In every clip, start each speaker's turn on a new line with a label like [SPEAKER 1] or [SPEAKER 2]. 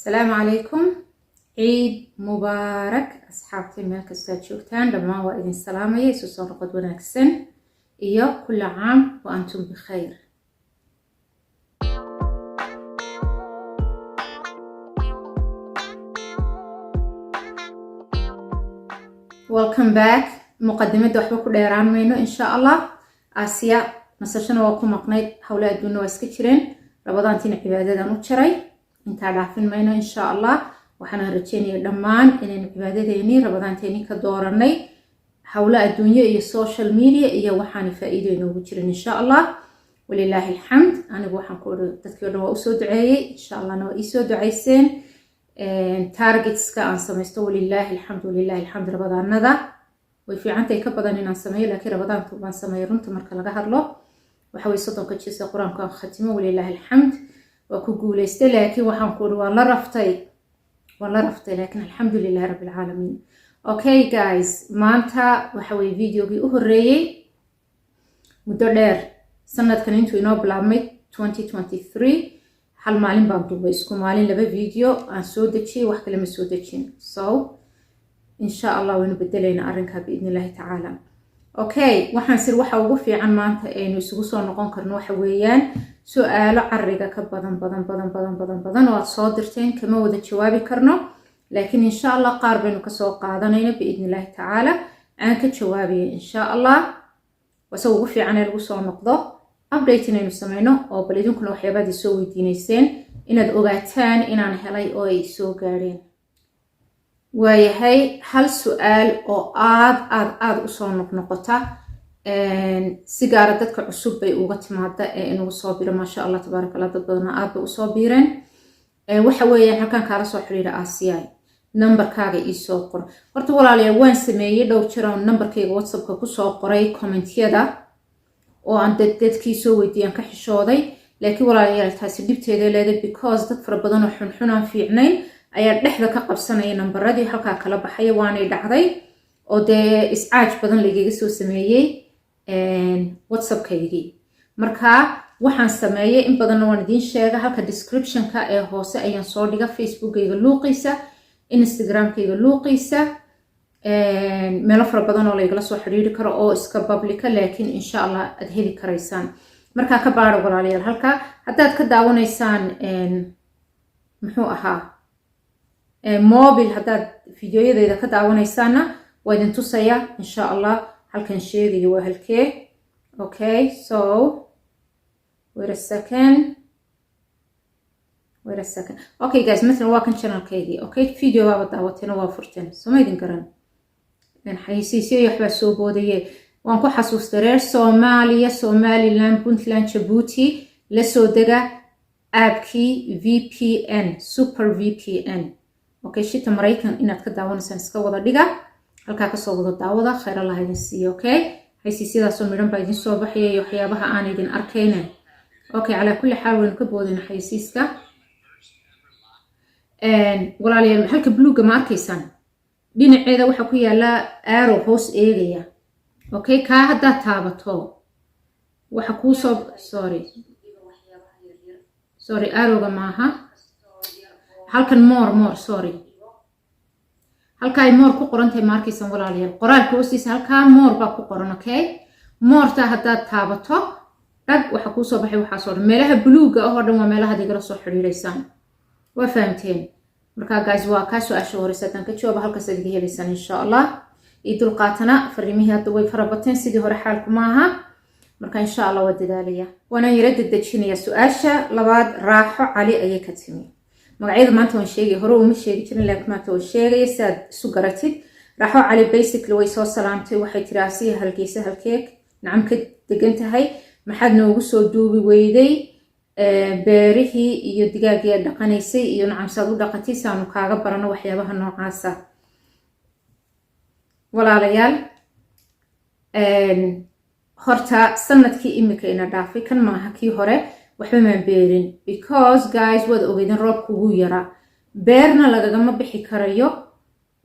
[SPEAKER 1] السلام عليكم. عيد مبارك أصحابتي ملك الساجوكتان لما وإذن سلامي يسوسون رقد ونكسن إياه كل عام وأنتم بخير. Welcome back. مقدمة دوحبة كل إيران منه إن شاء الله. آسيا مسشنا وكم مقنعد حول الدنيا واسكتشرين رمضان تين عبادة نوتشري انت عارفين ماينو إن شاء الله وحنا رجيني لمان إن عبادة ديني رمضان تيني كدورني حول الدنيا إيه السوشيال ميديا إيه وحنا فائدة نوتشرين إن شاء الله ولله الحمد. أنا بوحنا كل تذكر وأسود عي إن شاء الله نو إسود عيسين تارجتس كأن سمستو ولله الحمد رمضان نذا وفي عنتي كبدان إن سمي لكن رمضان طبعا سمي رنت مركل جهرله وحوي صدق كتشيس القرآن كان ختمه ولله الحمد وكقول استلاكي وحنقول والله رفتي لكن الحمد لله رب العالمين. أوكي جايز مانتا وحوي فيديو بيهري مدرر سنة كنتو إنه بلامي 2023 حال معلم بابدو بيسكو معلم لبا فيديو عن سودتشي وحكي لما سودتشين إن شاء الله ونبدلين أرنكها بإذن الله تعالى. أوكي waxaan sir waxa ugu fiican maanta aynu isugu soo noqon karno waxa weeyaan su'aalo cariga ka badan oo aad soo dirteen kama wada jawaabi karno laakiin insha Allah qaar baynu ka soo qaadanayna biidni Allah ta'ala aan ka jawaabiyo insha Allah waxa ugu fiican ee lagu soo noqdo update inaynu sameeyno oo bal idinkuna waxyaabaad soo weydiinayseen inaad ogaataan inaan helay oo ay soo gaareen. وياهي هل سؤال أو آد أصلا نقطة سيجارة دتك عصب بيوقت مادة إنه صابرة ما شاء الله تبارك الله تبارنا آد وصابرين وحويا هكان كارسو حريرة آسياي نمبر كاغي إيسو قر قرط ولا لي وين سمية لو تشرون نمبر كي واتساب كوسو قري كومنت يدا وعند دتك يسوي ديان كحشودي لكن ولا لي تحسب دبت هذا لهذا because دت فربضان وحنحنا في عنين ayaa dhexda ka qabsanaya nambaradii halka kala baxay waanay dhacday oo de iscaaj badan lagiga soo sameeyay WhatsApp-kaygii marka waxaan sameeyay in badan waan idin sheegay halka description-ka ee hoose ayaan soo dhiga Facebook-kayga luuqiisa Instagram-kayga luuqiisa meel fara badan oo la soo xiriiri karo oo iska public laakiin insha Allah aad heli karaysaan marka ka baaro walaalayaal halka haddaad ka daawanaysaan muxuu ahaa موبيل هذا فيديو إذا كنت أونا يسانا وإذن تصيا إن شاء الله هل كان شيء جوا هالكي. Okay, so wait a second. Okay guys مثل واقن channel كيدي. Okay فيديو وابد دعوتنا وافرتين. So ما يدين كرن. يعني حيسيسي يحبسوا بودية. وانكو حسوس درير سومالي لان بنتلان جيبوتي لسودجا أبكي VPN Super VPN. Okay شيء مريكان إنك تداون سنسكا وضع دقة هالكا كسو وضع داوضة خير الله ينسي. Okay هاي سيدا سوميران بايدين صوبحية يحيابها آني دين أركينا. Okay على كل حال ونكبودين حي سيسكا ولا لي هالك بلوغ ماركيسان بين عيدا وحكوية لا آرو هوس إيريا. Okay كا هدا تابتو وحكو صوب sorry آرو جماعها halkan more sorry halkaay more ku qorantahay markaysan walaalayaal qoraalka hoostiisa halka more baa ku qoran. Okay more ta haddaad taabato dhag waxa ku soo baxay waxa soo meelaha buluuga oo dhan waa meelaha digala soo xiriireysaan waa fahamteen marka guys waa ka soo ashoorisatan ka jooba halkaas aad helaysan insha Allah idul qaatana fariimihi hadda way farabateen sidii hore xaalku maaha marka insha Allah waa dadaalaya wana yarada dajinaya su'aasha labaad raaxo cali ayay ka timi magacyada maanta waan sheegay hore uma sheegi jirin laakiin maanta waan sheegay saad isu garatid raaxo cali basically way soo salaamtay waxay tiraasiya halgeesa halkeek nacam ka degan tahay maxaad noogu soo duubi weyday beerihii iyo digaagii dhaqanaysay iyo nacam saad u dhaqatay saanu kaaga barano waxyaabaha noocaas ah walaalayaal horta sanadkii imika ina dhaafay kan maaha kii hore waxba ma beerin because guys wada ogeydin roobku ugu yara beerna lagagama bixi karayo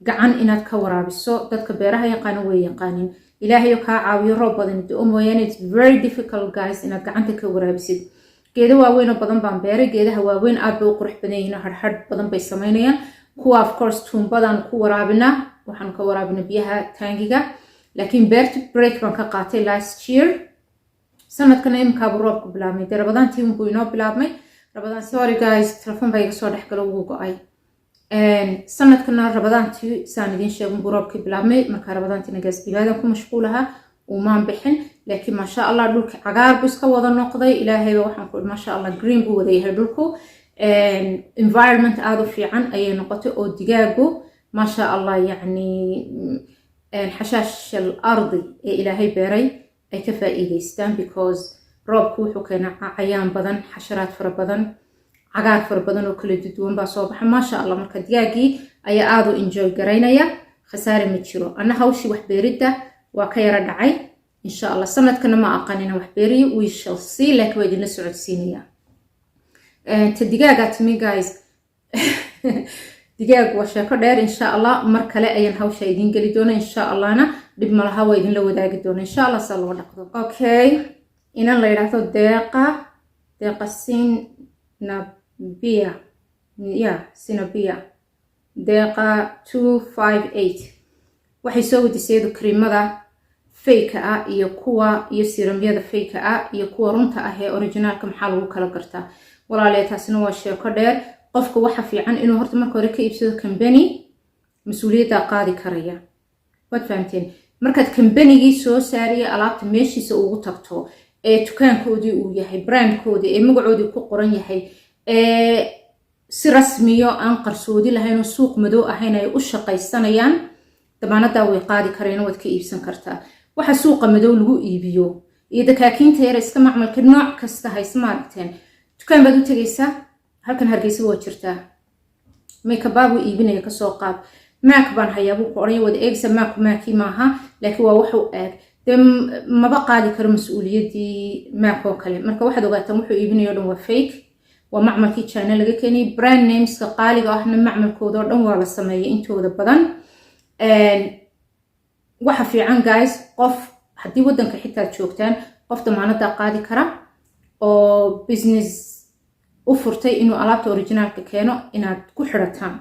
[SPEAKER 1] gacan inaad ka waraabiso dadka beeraha yaqaan way yaqaanin ilaahay ka caawiyo roob badan oo mooyaan it's very difficult guys inaad gacanta ka waraabisid geedo waaweyn oo badan baan beeray geedaha waaweyn aad bay u qurux badan yihiin hadhadh badan bay samaynayaan kuwa of course tuumbadaan ku waraabinaa waxaan ka waraabinaa biyaha taangiga laakiin beerta break baan ka qaatay last year sanadkana imikaabuu roobku bilaabmay dee rabadaantii unbuu inoo bilaabmay rabadaan sorry guys telefoon baa iga soo dhex galo wuu go-ay sanadkana rabadaantii saan idiin sheegay unbuu roobkii bilaabmay markaa rabadaantiina gaas ibaadan ku mashquulahaa umaan bixin laakiin maasha allah dhulka cagaar buu iska wada noqday ilaahayba waxaan ku maasha allah green buu wada yahay dhulku environment aad u fiican ayay noqotay oo digaagu maasha allah yacni xashaash al-ardi ee ilaahay beeray ay ka faa'iidaystaan because roobku wuxuu keenaa cayaan badan xasharaad fara badan cagaar fara badan oo kala duwan baa soo baxa maasha allah marka digaagii ayaa aad u enjoy garaynaya khasaare ma jiro anna hawshii wax beeridda waa ka yara dhacay insha allah sanadkana ma aqaanina wax beeriyo we shall see laakiin waa idinla socodsiinaya ta digaaga timi guys digaag waa sheeko dheer insha allah mar kale ayaan hawsha idin geli doona insha allahna dhib malaha waa idinla wadaagi doona insha allah saa loo dhaqdo okay inan la yidhaahdo deeqa sinabia deeqa 258 waxay soo wadisaydu kariimada fake ah iyo siramyada fake ah iyo kuwa runta ah ee originalka maxaa lagu kala gartaa walaalayaal taasina waa sheeko dheer qofka waxa fiican inuu horta marka hore ka iibsado company mas'uuliyadda qaadi karaya waad fahamteen markaad companygii soo saariya alaabta meeshiisa ugu tagto ee dukaankoodii uu yahay brandkoodii ee magacoodii ku qoran yahay ee si rasmiyo aan qarsoodi lahayn oo suuq madow ahayn ay u shaqaysanayaan damaanada way qaadi kareen waad ka iibsan kartaa waxa suuqa madow lagu iibiyo iyo dakaakiinta yar iska macmalka nooc kasta haysma aragteen dukaan baad u tagaysaa halkan Hargeysa waa jirtaa makeup baa iibinaya ka soo qaad maak baan hayaabo ku oran wada eegsa maaki maaha laakiin waa wuxuu eeg maba qaadi karo mas'uuliyadii maak oo kale marka waxaad ogaataan wuxuu iibinayo dhan waa fake waa macmalkii China laga keenay brand names ka qaaliga ahna macmalkooda oo dhan waa la sameeyay intooda badan waxa fiican guys qof haddii wadanka xitaa joogtaan qof damaanada qaadi kara oo business u furtay inuu alaabta originalka keeno inaad ku xirataan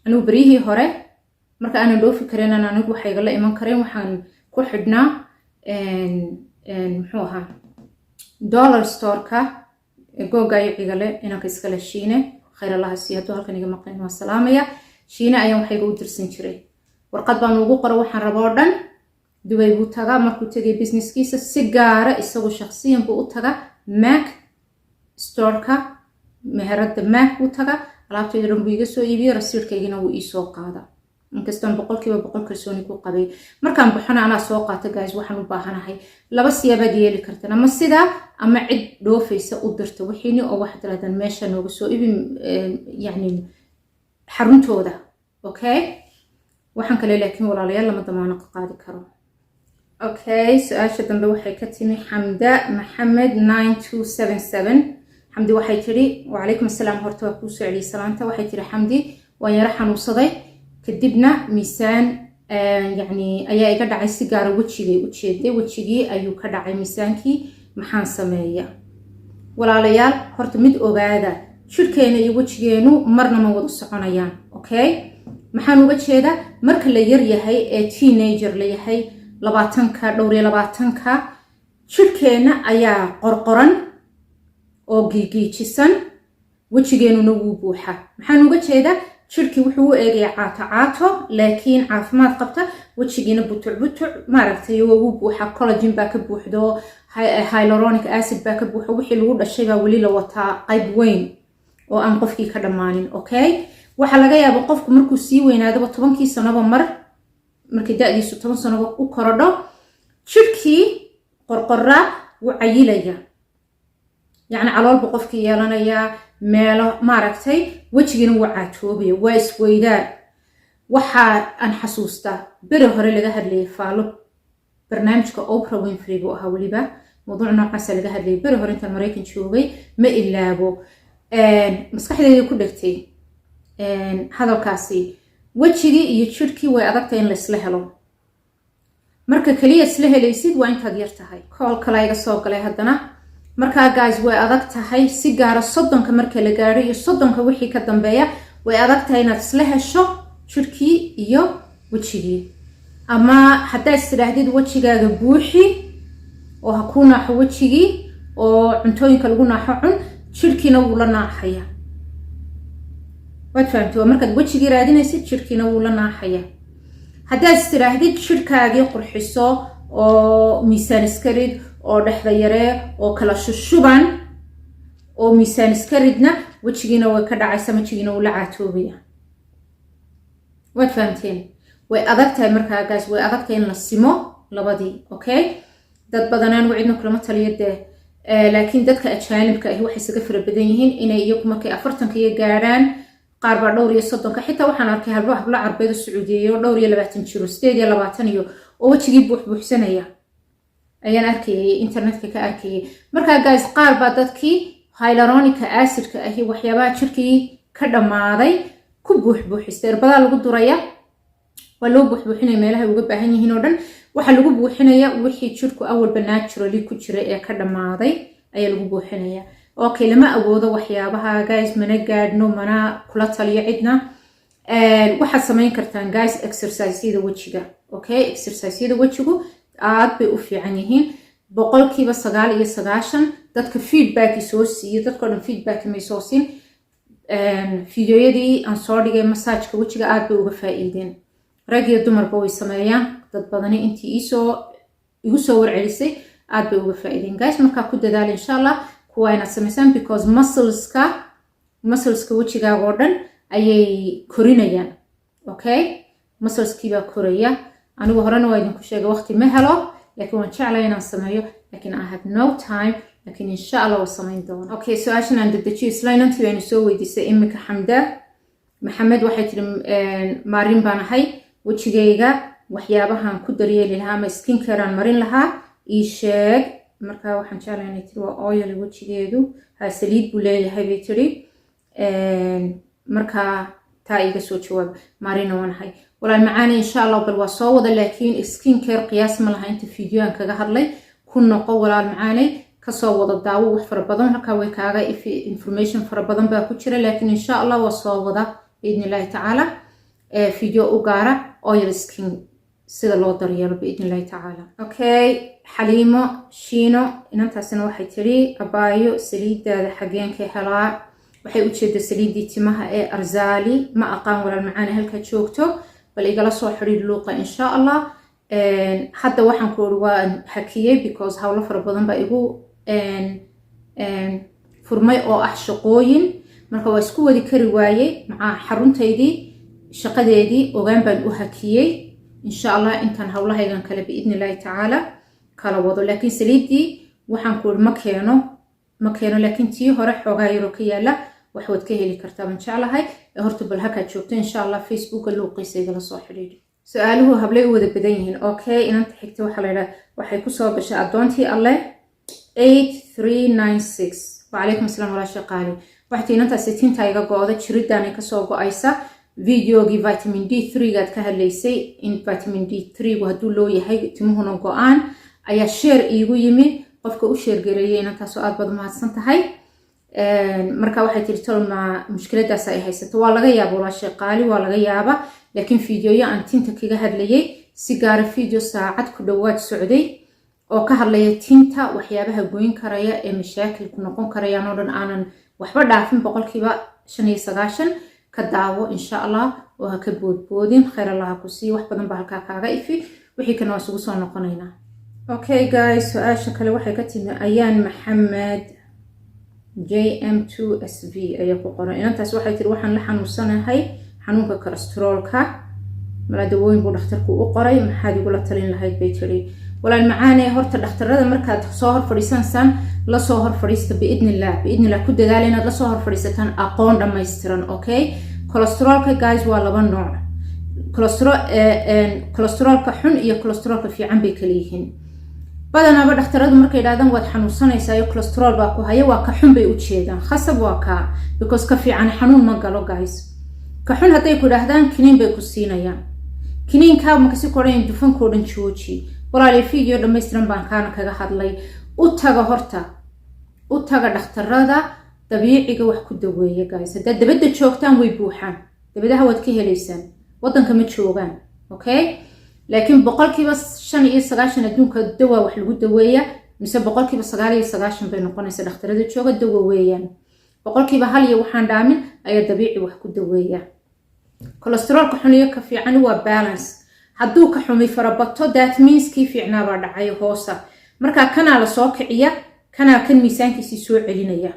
[SPEAKER 1] anuu barihii hore marka aanan dhoofi karin anigu waxa iga la iman kareen waxaan ku xidhnaa muxuu ahaa dollar store-ka googa ay cigale inanka iskala shiine khayr allah si haduu halkan iga maqleen waa salaamaya shiine ayaan waxayga u dirsan jiray warqad baan ugu qoro waxaan rabo dhan Dubai buu tagaa markuu tagay businesskiisa si gaara isagoo shakhsiyan buu u tagaa Mac store-ka meherada Mac buu tagaa alaabteeda dhan buu iga soo iibiyay rasiidkaygina wuu ii soo qaadaa inkastoo 100% kalsooni ku qabay markaan baxana anaa soo qaata guys waxaan u baahanahay laba siyaabaad yeeli kartaan ama sida ama cid dhoofaysa u dirta wixiini oo wax daladan meesha nooga soo iibin yani xaruntooda okay waxaan kale laakiin walaalayaal lama damaano qaadi karo okay su'aasha dambe waxay ka timi Xamda Maxamed 9277 Xamdi waxay tiri wa alaykum asalaam horta waa ku soo celiyay salaanta waxay tiri Xamdi waan yara xanuunsaday kadibna miisaan yani ayaa iga dhacay si gaar wajigii ayuu ka dhacay miisaankii maxaan sameeyaa walaalayaal horta mid ogaada shirkeena iyo wajigeenu marna ma wada soconayaan okay maxaan uga jeedaa marka la yar yahay ee teenager la yahay 20ka dhowr iyo 20ka shirkeena ayaa qorqoran oo giigiijisan wajigeenuna wuu buuxa maxaan uga jeedaa shirkii wuxuu u eegayaa caato laakiin caafimaad qabta wajigiina butuc maaragtay wuu buuxa collagen baa ka buuxdo hyaluronic acid baa ka buuxo wixii lagu dhashay baa wali la wataa qayb weyn oo aan qofkii ka dhamaanin okay waxa laga yaabaa qofku markuu sii weynaado 10 sanaba markii da'diisu 10 sanaba u korodho shirkii qorqorra wuu cayilaya يعني على البقف كي يلانا يا ماله ماركتي وجهنا وعاتوبي واسويدان وحا أن حسوستا بره اللي جهر لي فالو برنامج كأوبرا وينفري بو هوليبا موضوع نوع عسل اللي جهر لي بره أنت المريكن شوبي ما إلا بو مسكح ذي كل دكتي هذا الكاسي وجهي يتشركي وأدقتين لسلهلو مركا كلية سلهل يسيد وين تغيرتها كل كلايغا سوق لي هدنا markaa guys way adag tahay si gaara 30 marka la gaaro iyo 30 wixii ka dambeeya way adag tahay inaad isla hesho jirkii iyo wajigii ama hadaa istiraadid wajigaaga buuxi oo ha ku naaxo wajigii oo cuntooyinka lagu naaxo cun jirkiina wuu la naaxaya waad fahamtay markaad wajigii raadinaysid jirkiina wuu la naaxaya hadaa istiraadid jirkaagii qurxiso oo miisaan iska rid oo dhaxda yare oo kala shushuban oo miisaan iska ridna wajigiina way ka dhacaysa wajigiina uu la caatoobaya waad fahamteen way adag tahay markaa guys way adag tahay in la simo labadii okay dad badan aan wicino kulama taliyade laakiin dadka ajaanibka ah waxay isaga fara badan yihiin inay iyagu markay 40 iyo gaaraan qaar baa dhowr iyo 30 xitaa waxaan arkay habla carbeed Sacuudiyeed oo dhowr iyo 20 jiro 28 iyo oo wajigii buuxsanaya ayaan arkay internetka ka arkay markaa guys qaar baa dadkii hyaluronic acid-ka ah waxyaabaha jirkii ka dhamaaday ku buuxistay irbada lagu duraya waa loo buuxinay meelaha uga baahan yihiin oo dhan waxa lagu buuxinaya wixii jirku awalba naturally ku jira ee ka dhamaaday ayaa lagu buuxinaya okay lama awoodo waxyaabaha guys mana gaadhno mana kula taliyo cidna waxa sameyn kartaan guys exercise-yada wajiga okay exercise-yada wajigu aad bay u fiican yihiin 99% dadka feedback soo siiyo dadka dhan feedback ma soo siin fiidiyoyadii aan soo dhigay massage-ka wajiga aad bay uga faa'iideen rag iyo dumarba way sameeyaan dad badan intii igu soo warcelisay aad bay uga faa'iideen guys marka ku dadaal insha Allah kuwa inaad sameysaan because muscleska wajigaaga oo dhan ayay korinayaan okay muscleski baa koraya anigu horena waa idinku sheegay waqti ma helo laakiin waan jeclahay inaan sameeyo laakiin I have no time laakiin insha Allah waan sameyn doonaa okay su'aashan aan dedejiyo islaantii waan soo weydiisay imika Xamda Maxamed waxay tiri maarin baan ahay wajigayga waxyaabahan ku daryeeli lahaa ama skin care aan marin lahaa ii sheeg marka waxaan jeclahay inay tiri waa oil wajigeedu ha saliid buu leeyahay bay tiri marka taa iga soo jawaab maarin waan ahay walaal macaan insha Allah bal waa soo wada laakiin skin care qiyaas ma laha inta fiidiyoan kaga hadlay ku noqo walaal macaan ka soo wada daawo wax fara badan halka way kaaga information fara badan baa ku jira laakiin insha Allah waa soo wada باذن الله تعالى فيديو u gaara oil skin sida loo daryeelo باذن الله تعالى okay xaliimo shiino inantaasina waxay tiri abaayo saliidaada xageenka helaa waxay u jeedaa saliidii timaha ee arzali ma aqaan walaal macaan halka joogto bal igala soo xiriir luuqa insha Allah hadda waxaan ku waa hakiyay because hawlo fara badan baa igu furmay oo ah shaqooyin marka waa isku wadi kari waayay macaa xaruntaydii shaqadeedii ogaan baan u hakiyay insha Allah intaan hawlahaygan kale باذن الله تعالى kala wado laakiin saliidii waxaan ku ma keeno laakiin tii hore xogaa yaro ka yaala waxaad ka heli kartaa man jeclahay horta bal haka joogto insha Allah Facebook luuqiisa la soo xiriir su'aaluhu hablay wada badan yihiin okay inanta xigta waxa la yiraahdaa waxay ku soo gashay adoontii alle 8396 wa alaykum asalaam wala shaqaali waxay inanta 60 tayga gooda jiridaan ka soo go'aysa videogi vitamin D3 gaad ka hadlaysay in vitamin D3 haduu loo yahay timuhuna go'aan ayaa share iigu yimi qofka u share gareeyay inantaas oo aad baad mahadsan tahay marka waxay tiri tolma mushkiladaas ay haysato waa laga yaabo wala shaqaali waa laga yaaba laakiin fiidiyoya aan tinta kaga hadlayay si gaar fiidiyo saacad ku dhawaad socday oo ka hadlaya tinta waxyaabaha gooyin karaya ee mashaakil ku noqon karayaan oo dhan aanan waxba dhaafin 95% ka daawo insha Allah oo ha ka boodboodin khayr Allah ku sii wax badan ba halka kaaga ifi wixii kana waa soo noqonaynaa okay guys su'aasha kale waxay ka timi ayaan Maxamed JM2SV ayaa ku qoran inantaas waxay tiri waxaan la xanuunsanahay xanuunka kolestaroolka maladawooyin buu dhakhtarku u qoray maxaad igu la talin lahayd bay tiri walaal macaane horta dhakhtarada markaad soo hor fadhiisansan la soo hor fadhiista biidnillah ku dadaal inaad la soo hor fadhiisataan aqoon dhammaystiran okay kolestaroolka guys waa laba nooc kolestaroolka xun iyo kolestaroolka fiican bay kala yihiin badanaba dhakhtaradu markay yiraahdaan waad xanuunsanaysaa iyo kolestarool baa ku haya waa ka xun bay u jeedaan khasab waa ka because ka fiican xanuun ma galo guys ka xun haday ku yiraahdaan kiniin bay ku siinayaan kiniinka ma kasi koreen dufankoodan jooji walaal video dhammaystiran baan kaga hadlay u taga horta u taga dhakhtarada dabiiciga wax ku daweeya guys. haddaad dabadda joogtaan way buuxaan, dabadaha waad ka helaysaan, waddanka ma joogaan. Okay, laakiin boqolkiiba 95 adduunka dawa wax lagu daweeya, mise boqolkiiba 99 bay noqonaysa dhakhtarada jooga dawa weeyaan. boqolkiiba 1 iyo waxaan dhaamin ayaa dabiici wax ku daweeya. kolestaroolka xun iyo ka fiican waa balance. hadduu ka xumi farabato that means kii fiicnaa baa dhacay hoosa, marka kanaa la soo kiciya, kanaa kan miisaankiisii soo celinaya.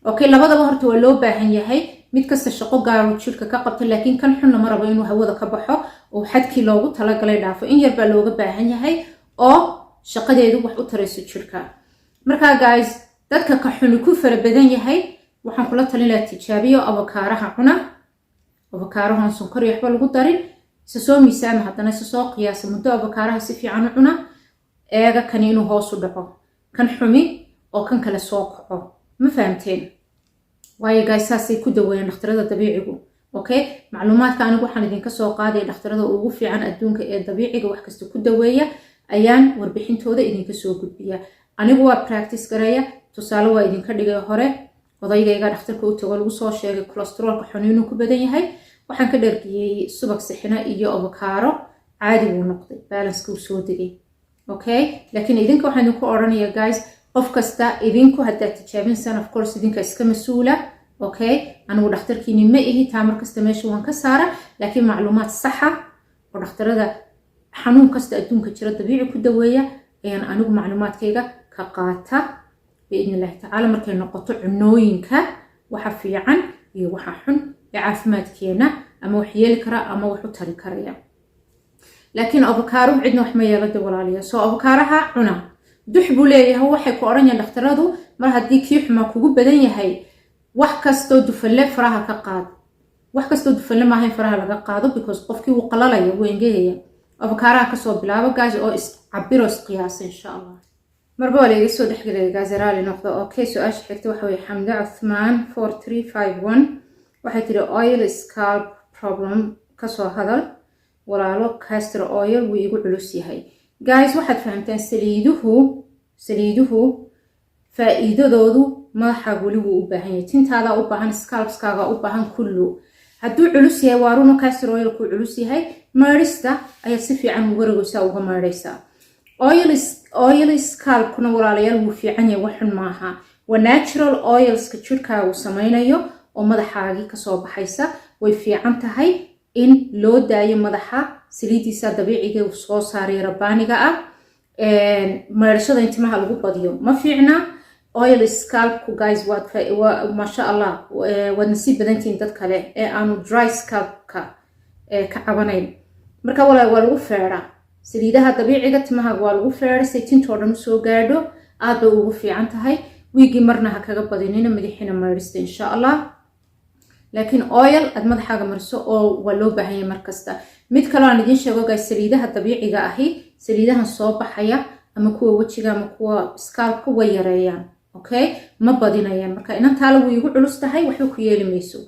[SPEAKER 1] Okay, labadaba horta waa loo baahan yahay, mid kasta shaqo gaar ah jirka ka qabta, laakiin kan xun lama rabo inuu hawada ka baxo oo xadkii loogu talagalay dhaafo. in yar baa looga baahan yahay oo shaqadeedu wax u tarayso jirka. marka guys, dadka ka xun ku fara badan yahay, waxaan kula talin lahaa tijaabiyo avokaaraha cuna. avokaarahan sonkor iyo waxba lagu darin, isa soo miisaama, haddana isa soo qiyaasa muddo avokaaraha si fiican u cuna, eega kan inuu hoos u dhaco, kan xumi oo kan kale soo kaco. ma fahamteen? waayo guys, saasay ku daweeyaan dhakhtarada dabiicigu. Okay, macluumaadka anigu waxaan idinka soo qaaday dhakhtarada ugu fiican adduunka ee dabiiciga wax kasta ku daweeya ayaan warbixintooda idinka soo gudbiya. anigu waa practice gareeya, tusaale waa idinka dhigay hore. odaygayga dhakhtarka u tago lagu soo sheegay kolestaroolka xun inuu ku badan yahay, waxaan ka dhargiyey subag sixina iyo avokaaro, caadi wuu noqday, balance uu soo degay. Okay, laakiin idinka waxaan idinku oranayaa guys, qof kasta idinku haddaad tijaabinsan of course idinka iska mas-uula. Okay, anigu dhakhtarkiini ma ihi, taa mar kasta meesha waan ka saara, laakiin macluumaad saxa oo dhakhtarada xanuun kasta adduunka jira dabiici ku daweeya ayaan anigu macluumaadkayga ka qaata biidni illaahi tacaala. markay noqoto cunooyinka waxa fiican iyo waxa xun ee caafimaadkeena ama wax yeeli kara ama wax u tari karaya. laakiin avokaaro cidna wax ma yeelada walaaliya. soo avokaaraha cuna, dux buu leeyahay. waxay ku oranayaan dhakhtaradu mar haddii kii xumaa kugu badan yahay, wax kastoo dufanle faraha ka qaad. wax kastoo dufanle maaha in faraha laga qaado, because qofkii wuu qalalaya, wuu engegaya. avokaaraha kasoo bilaabo guys oo iscabiro isqiyaasa insha allah. marba waa laga soo dhexgelaya guys, raali noqdo. Okay, su-aasha xigta waxa weeye Xamda Cuthmaan 4351 waxay tiri oil scalp problem kasoo hadal walaalo, castor oil wuu igu culus yahay. guys, waxaad fahamtaan saliiduhu faa'iidadoodu madaxa weli wuu u baahan yahay, tintaada u baahan, scalpskaaga u baahan kullu. hadduu culus yahay waa runo castor oil ku culus yahay, maarista ayaad si fiican waragaysaa uga maaraysaa. oil scalpkuna walaalayaal wuu fiican yahay, wax xun maaha. waa natural oilska jirkaaga uu samaynayo oo madaxaagii kasoo baxaysa. way fiican tahay in loo daayo madaxa saliidiisa dabiiciga uu soo saaray rabbaaniga ah. maarashada intimaha lagu badiyo ma fiicna. oil scalpku guys waa masha Allah, waad nasiib badantiin dad kale ee aanu dry scalpka ka cabanayn. marka waa lagu feeraa saliidaha dabiiciga, timaha waa lagu feeraa si tintoo dhan soo gaadho. aad bay ugu fiican tahay. wiigi marna ha kaga badinina madaxina maarista insha Allah. laakiin oil aad madaxaaga mariso oo waa loo baahan yahay mar kasta. mid kale aan idin sheego guys, saliidaha dabiiciga ahi, saliidahan soo baxaya ama kuwa wajiga ama kuwa scalpka way yareeyaan. Okay, ma badinayaan. marka inantaala wuu igu culus tahay, waxba ku yeeli mayso.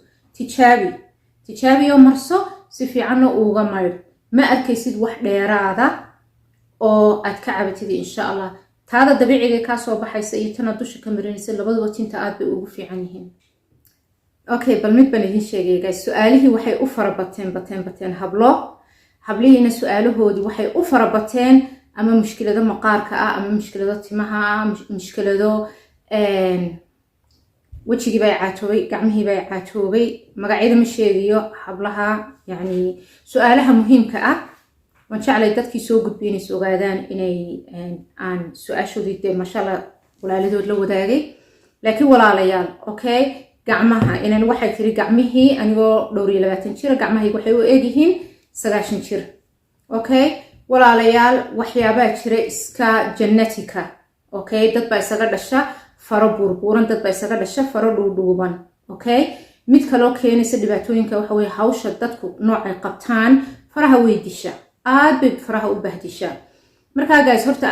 [SPEAKER 1] tijaabi oo marso, si fiicanna uga maydh. ma arkaysid wax dheeraada oo aad ka cabatid insha Allah. taada dabiiciga ka soo baxaysa iyo tan dusha ka marinaysa, labaduba tinta aad bay ugu fiican yihiin. Okay, bal mid baan idin sheegay guys, su'aalihii waxay u farabateen hablihiina su'aalahoodii waxay u farabateen, ama mushkilado maqaarka ah, ama mushkilado timaha ah, mushkilado wajigii baa caatoobay, gacmihii baa caatoobay. magacyada ma sheegayo hablaha, yani su'aalaha muhiimka ah waan jeclay dadkii soo gudbinaysa ogaadaan inay aan su'aashoodii dee mashallah walaaladood la wadaagay. laakiin walaalayaal, okay, gacmaha inaan waxay tiri gacmihii anigoo 22 jir, gacmahaygu waxay u egyihiin 90 jir. okay, walaalayaal, waxyaabaa jira iska genetica. okay, dad baa isaga dhasha faro burburan, dad baa isaga dhasha faro dhuudhuuban. okay, mid kaloo keenaysa dhibaatooyinka waxa weeye hawsha dadku noocay qabtaan, faraha way disha, aad bay faraha u bahdisha. markaa guys, horta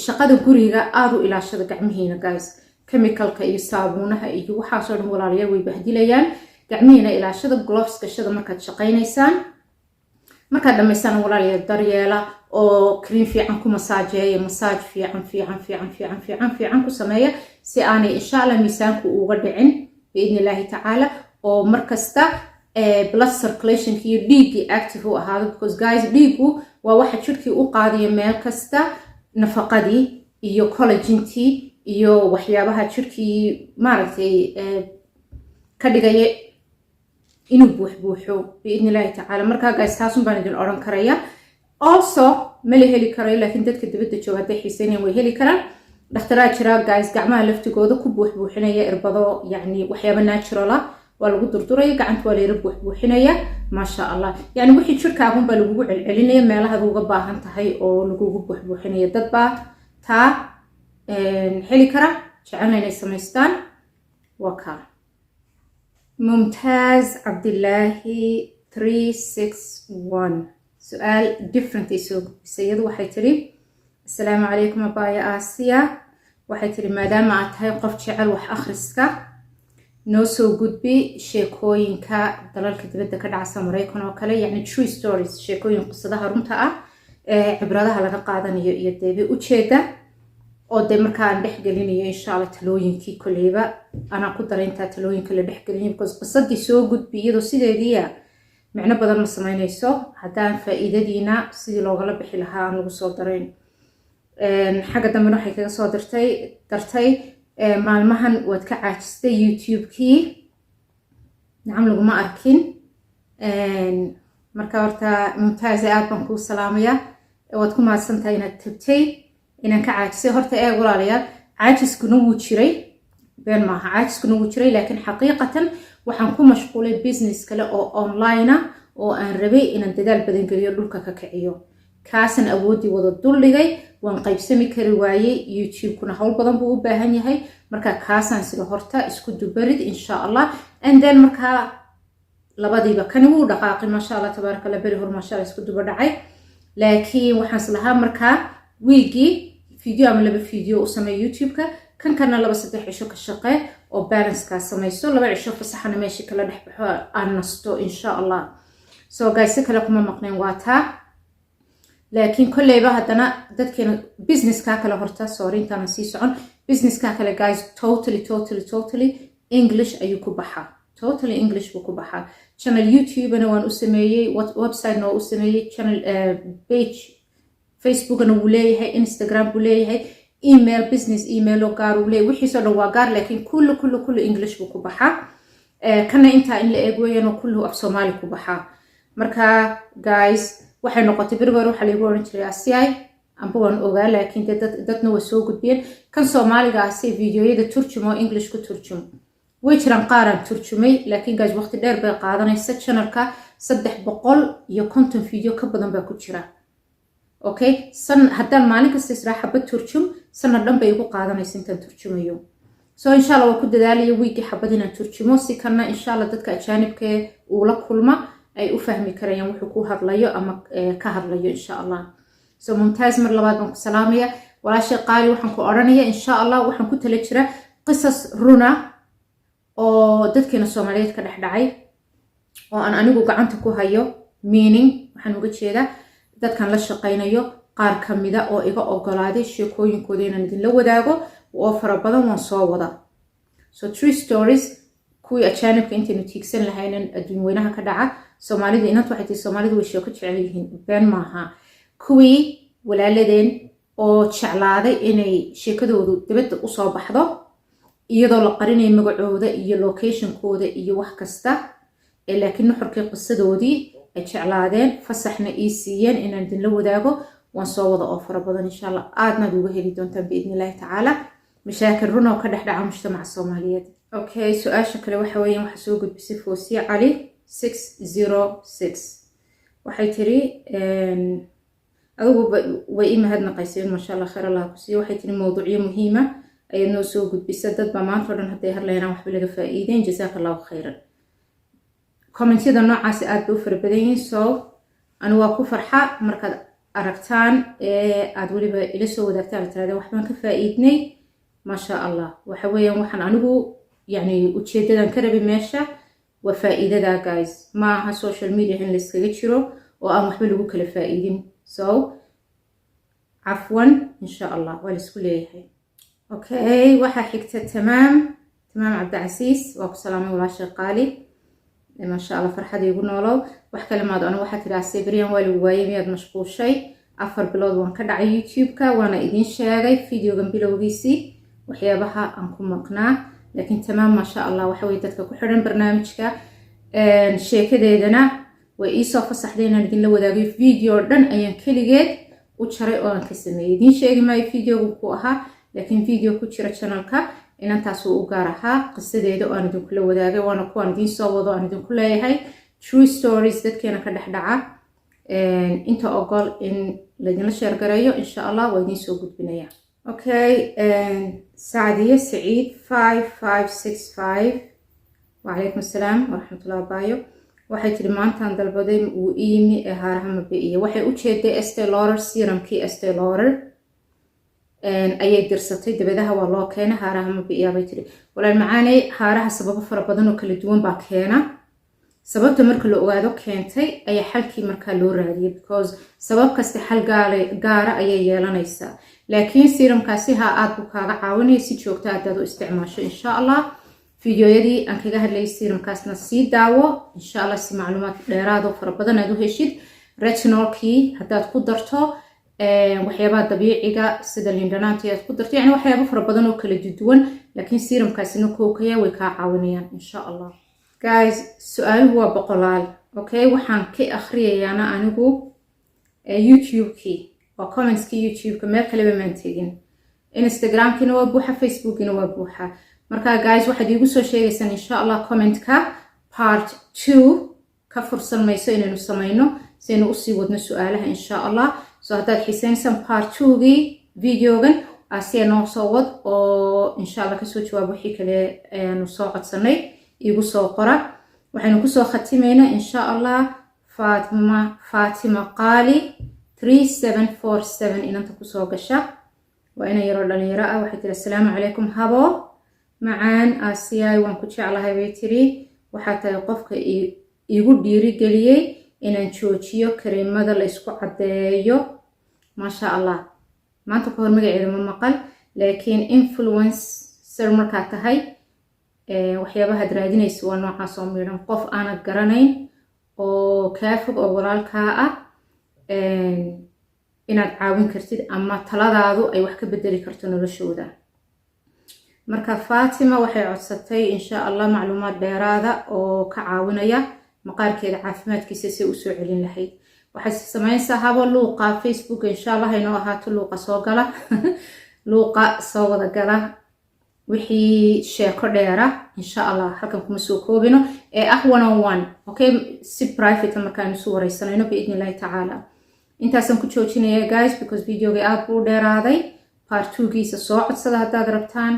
[SPEAKER 1] shaqada guriga aad u ilaashada gacmihiina guys. chemicalka iyo saabuunaha iyo waxaasoo dhan walaalayaal way bahdilayaan. gacmihiina ilaashada, gloves gashada markaad shaqaynaysaan. markaa dhammaysana walaalayaal daryeela oo cream fiican ku masaajeeya masaaj fiican ku sameeya si aanay insha Allah miisaanku uga dhicin biidnillaahi tacaala oo markasta blood circulation iyo dhiigii active u ahaado because guys dhiigu waa waxa jirkii u qaadayo meel kasta nafaqadii iyo collagentii iyo waxyaabaha jirkii maaragtay ka dhigaya inuu buuxo biidnillaahi tacaala markaa guys taasun baan idin oran karaya also ma la heli karayo laakiin dadka dibadda jooga hadday xiiseynayaan way heli karaan dhakhtaraa jira guys gacmaha laftigooda ku buuxinaya irbado yacni waxyaaba natural ah waa lagu durduraya gacanta waa layra buuxinaya maasha allah yacni wixii jirkaagun baa lagugu celcelinaya meelahaad uga baahan tahay oo lagugu buuxinaya dad baa taa heli kara jecelna inay samaystaan waa kaa ممتاز عبد الله 361 سؤال different يسوق سيد waxay tiri السلام عليكم أبايا آسيا waxay tiri maadaama aad tahay qof jecel wax akhriska noo soo gudbi sheekooyinka dalalka dibadda ka dhacsa Mareykan oo kale yani true stories sheekooyin qisadaha runta ah cibradaha laga qaadanayo iyo deebi ujeeda oo de markaan dhex gelinayo insha Allah talooyinkii kuleyba ana ku dareynta talooyinka la dhex gelinayo because qisadii soo gudbiyado sideediya macna badan ma sameynayso hadaan faa'iidadiina sidii looga bixi lahaa aan lagu soo dareyn xagga dambe waxay kaga soo dartay maalmahan waad ka caajistay YouTube-kii nacam laguma arkin marka horta mumtaaz aad baan ku salaamaya waad ku mahadsantahay inaad tabtay inaan ka caajisay horta walaalayaal caajiskuna wuu jiray been maaha caajiskuna wuu jiray laakiin xaqiiqatan waxaan ku mashquulay business kale oo online ah oo aan rabay inaan dadaal badan geliyo dhulka ka kiciyo kaasan awoodii wada duldhigay waan qaybsami kari waayey YouTube-kuna hawl badan buu u baahan yahay marka kaasaan sida horta isku dubarid insha Allah and then marka labadiiba kan wuu dhaqaaqay masha Allah tabaaraka Allah bari hor masha Allah isku duba dhacay laakiin waxaan islahaa marka wiigi video ama laba video u sameeyo YouTube-ka kan kana 2-3 cisho ka shaqee oo balance ka sameeyso 2 cisho fasaxana meeshii kala dhaxbaxo aan nasto insha Allah so guys kala kuma maqneen waata laakiin kulleeba hadana dadkeena business ka kala horta sorry intaan sii socon business ka kala guys totally English ayuu ku baxaa totally English buu ku baxaa channel YouTube ana waan u sameeyay website noo u sameeyay channel page Facebook ana wuu leeyahay Instagram wuu leeyahay email business email oo gaar uu leeyahay wixii soo dhawaa gaar laakiin kullu English buu ku baxaa kana inta in la eegayno kullu af Soomaali ku baxaa marka guys waxay noqotay birbar waxa lagu oran jiray ASI amba waan ogaa laakiin dadna way soo gudbiyeen kan Soomaaliga ah si videoyada turjumo English ku turjumo way jiraan qaaran turjumay laakiin guys waqti dheer bay qaadanaysa channelka 350 video ka badan baa ku jira okay haddaan maalin kasta israaxa ba turjum sanad dhan bay ugu qaadanaysa intaan turjumayo so insha Allah waa ku dadaalayo weekii xabad inaan turjumo si kana insha Allah dadka ajaanibka uu la kulma ay u fahmi karayaan wuxuu ku hadlayo ama ka hadlayo insha Allah so mumtaaz mar labaad baan ku salaamaya walaashay qaali waxaan ku oranaya insha Allah waxaan ku tala jira qisas runa oo dadkeena Soomaaliyeed ka dhacay oo aan anigu gacanta ku hayo meaning waxaan uga jeedaa dadkan la shaqeynayo qaar kamida oo iga ogolaaday sheekooyinkooda inaan idin la wadaago oo fara badan waan soo wada so true stories kuwii ajaanibka intaynu tiigsan lahaynan adduun weynaha ka dhaca Soomaalida inanta waxay tahay Soomaalidu way sheeko jecel yihiin been maaha kuwii walaaladeen oo jeclaaday inay sheekadoodu dibadda u soo baxdo iyadoo la qarinayo magacooda iyo location-kooda iyo wax kasta laakiin nuxurkii qisadoodii ay jeclaadeen fasaxna ii siiyeen inaan idin la wadaago waan soo wada oo fara badan insha Allah aadna uga heli doontaan biidnillaahi tacaala mashaakil run oo ka dhex dhaca mujtamaca Soomaaliyeed okay su'aasha kale waxa weeyaan waxa soo gudbisay Foosiya Cali 606 waxay tiri adigu way imahadnaqaysay masha Allah khayr Allah ku siiyo waxay tiri mowduucyo muhiim ah ay noo soo gudbisay dad ba maanta dhan haday hadlayaan wax laga faa'iideen jazaakallahu khayran commentyada noocaas aad u farbadan so anu waa ku farxa markaad aragtaan aad waliba ila soo wadaagtaan tirada wax baan ka faa'iidnay masha Allah waxa weeyaan waxaan anigu yani ujeedadan ka rabay meesha waa faa'iidada guys ma aha social media in la iskaga jiro oo aan waxba lagu kala faa'iidin. So cafwan insha allah waa la isku leeyahay. Okay, waxaa xigta tamaam cabdicasiis, waa ku salaamay walaashay qaali, maasha allah farxad igu noolow. wax kale maad ana waxaa tiraa Sabriyan waa lagu waayay miyaad mashquushay? 4 bilood waan ka dhacay YouTube-ka, waana idin sheegay videogan bilowgiisii waxyaabaha aan ku maqnaa, laakiin tamaam maasha allah waxa way dadka ku xiran barnaamijka sheekadeedana way ii soo fasaxday inaan idin la wadaagay. video dhan ayaan keligeed u jaray oo aan ka sameeyay, idin sheegi maayo videogu ku ahaa, laakiin video ku jira channelka inantaas uu u gaar ahaa qisadeeda oo aan idinku la wadaagay, waana kuwaan idin soo wado aan idinku leeyahay true stories dadkeena ka dhex dhaca. inta ogol in laydinla sheergareeyo insha allah waa idin soo gudbinaya. Okay, Saadiya Saciid 5565 وعليكم السلام ورحمة الله وبركاته. waxay tiri maantaan dalbaday uu iimi ee haaraha mabiiya, waxay u jeeday Estee Lauder serumkii Estee Lauder ayay dirsatay, dabadaha waa loo keenay haaraha mabiiya bay tiri. walaal macaanay haaraha sababo fara badan oo kala duwan baa keena, sababta marka la ogaado keentay ayaa xalkii markaa loo raadiyay, because sabab kasta xal gaara ayay yeelanaysaa, laakiin serumkaasi aad buu kaaga caawinaya si joogto ah aad u isticmaasho insha allah. fiidiyoyadii aan kaga hadlayay serumkaasna sii daawo insha allah si macluumaad dheeraad oo fara badan aad u heshid. retinolkii haddaad ku darto waxyaabaha dabiiciga sida lindanaanta aad ku darto, yani waxyaabo fara badan oo kala duwan, laakiin serumkaasina kookaya way kaa caawinayaan insha allah. guys, su-aaluhu waa boqolaal. okay, waxaan ka akhriyayaana anigu youtube-kii waa commentskii youtube-ka, meel kaleba maan tegin. instagram-kiina waa buuxa, facebook-kiina waa buuxa. marka guys waxaad iigu soo sheegaysaan insha allah comment-ka part 2 ka fursan mayso inaynu samayno si aynu usii wadno su-aalaha insha allah. so haddaad xiisaynaysan part 2gii videogan asiya noo soo wad oo insha allah kasoo jawaab wixii kale aanu soo codsanay iigu soo qora. waxaynu kusoo khatimaynaa insha allah Faatima Qaali 3747 inanta kusoo gasha, waa ina yaroo dhalinyaro ah. waxay tiri assalaamu calaykum habo macaan aasiyaay, waan ku jeclahay bay tiri, waxaa tahay qofka igu dhiirigeliyey inaan joojiyo kareemada la isku caddeeyo. maasha allah, maanta ka hor magaceeda ma maqal, laakiin influencer markaa tahay waxyaabahaad raadinaysa waa noocaas oo midhan, qof aanad garanayn oo kaa fog oo walaalkaa ah inaad caawin kartid ama taladaadu ay wax ka bedeli karto noloshooda. marka Faatima waxay codsatay insha allah macluumaad dheeraada oo ka caawinaya maqaarkeeda caafimaadkiisa si uu soo celin lahayd. waxay sameynaysaa habo luuqa Facebook insha allah inoo ahaato luuqa soo gala luuqa soo wada gala wixii sheeko dheera insha allah halkan kuma soo koobino ee ah 101. okay, si private markaan isu wareysanayno biidni illaahi tacaala. intaasaan ku joojinaya guys because videoga aad buu dheeraaday. part 2giisa soo codsada haddaad rabtaan,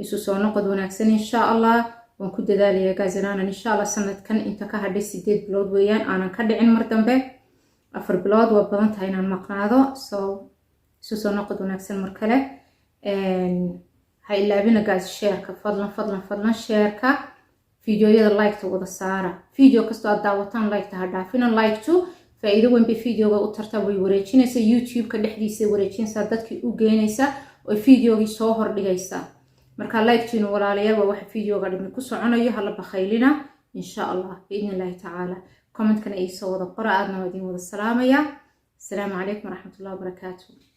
[SPEAKER 1] isu soo noqod wanaagsan insha allah. waan ku dadaalayaa guys inaanan insha allah sanadkan inta ka hadhay 8 bilood weeyaan aanan ka dhicin mar dambe. 4 bilood waa badan tahay inaan maqnaado, so isu soo noqod wanaagsan mar kale. ha ilaabina guys shareka, fadlan shareka, videoyada like-ta wada saara. video kastoo aad daawataan like-ta ha dhaafina. like-tu faa'iido weyn bay videoga u tartaa, way wareejinaysaa youtube-ka dhexdiisa, wareejinaysaa dadkii u geynaysa oo videogii soo hordhigaysa. marka like-tiinu walaalayaal waa waxa videoga dhimi ku soconayo, hala bakhaylina insha allah biidni illaahi tacaala. comment-kana ii soo wada qora, aadna waa idin wada salaamaya. asalaamu calaykum waraxmatullahi wabarakaatu.